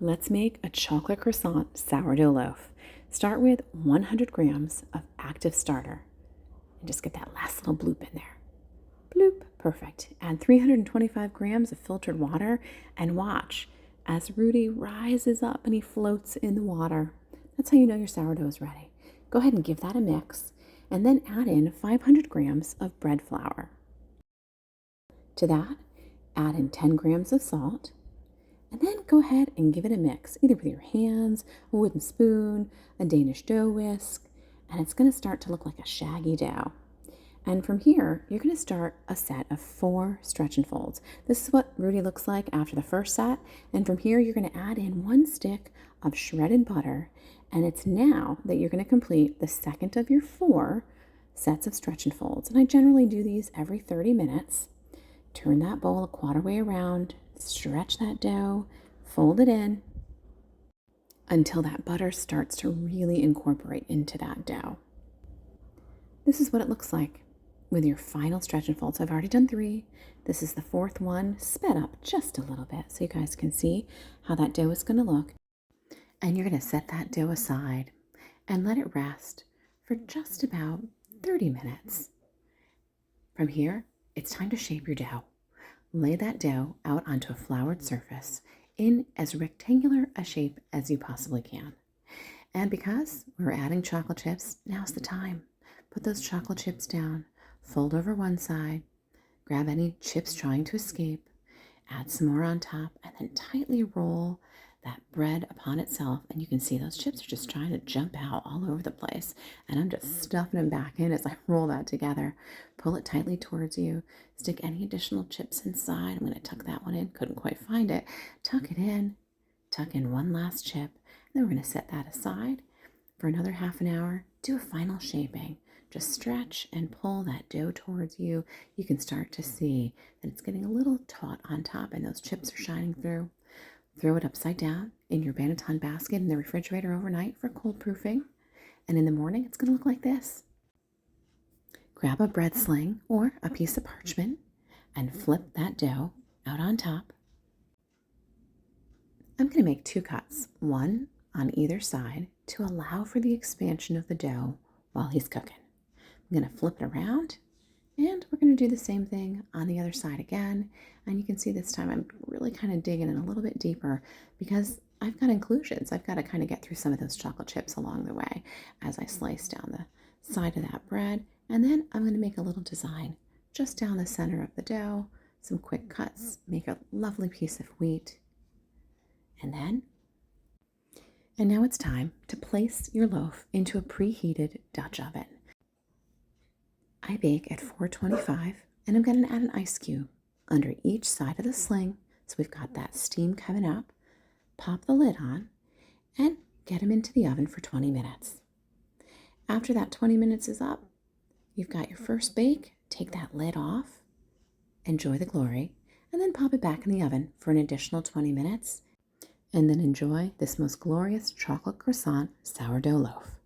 Let's make a chocolate croissant sourdough loaf. Start with 100 grams of active starter and just get that last little bloop in there. Bloop, perfect. Add 325 grams of filtered water and watch as Rudy rises up and he floats in the water. That's how you know your sourdough is ready. Go ahead and give that a mix and then add in 500 grams of bread flour. To that, add in 10 grams of salt. And then go ahead and give it a mix, either with your hands, a wooden spoon, a Danish dough whisk, and it's going to start to look like a shaggy dough. And from here, you're going to start a set of 4 stretch and folds. This is what Rudy looks like after the first set. And from here, you're going to add in 1 stick of shredded butter. And it's now that you're going to complete the second of your 4 sets of stretch and folds. And I generally do these every 30 minutes. Turn that bowl a quarter way around. Stretch that dough, fold it in until that butter starts to really incorporate into that dough. This is what it looks like with your final stretch and fold. So I've already done 3. This is the 4th one, sped up just a little bit so you guys can see how that dough is going to look. And you're going to set that dough aside and let it rest for just about 30 minutes. From here, it's time to shape your dough. Lay that dough out onto a floured surface in as rectangular a shape as you possibly can. And because we're adding chocolate chips, now's the time. Put those chocolate chips down, fold over one side, grab any chips trying to escape, add some more on top, and then tightly roll that bread upon itself. And you can see those chips are just trying to jump out all over the place. And I'm just stuffing them back in as I roll that together. Pull it tightly towards you. Stick any additional chips inside. I'm going to tuck that one in. Couldn't quite find it. Tuck it in. Tuck in one last chip. And then we're going to set that aside for another half an hour. Do a final shaping. Just stretch and pull that dough towards you. You can start to see that it's getting a little taut on top and those chips are shining through. Throw it upside down in your Banneton basket in the refrigerator overnight for cold proofing. And in the morning, it's going to look like this. Grab a bread sling or a piece of parchment and flip that dough out on top. I'm going to make 2 cuts, one on either side to allow for the expansion of the dough while he's cooking. I'm going to flip it around and we're going to do the same thing on the other side again. And you can see this time I'm really kind of digging in a little bit deeper because I've got inclusions. I've got to kind of get through some of those chocolate chips along the way as I slice down the side of that bread. And then I'm going to make a little design just down the center of the dough. Some quick cuts, make a lovely piece of wheat. And now it's time to place your loaf into a preheated Dutch oven. I bake at 425 and I'm going to add an ice cube under each side of the sling so we've got that steam coming up. Pop the lid on and get them into the oven for 20 minutes. After that 20 minutes is up, you've got your first bake. Take that lid off, enjoy the glory, and then pop it back in the oven for an additional 20 minutes and then enjoy this most glorious chocolate croissant sourdough loaf.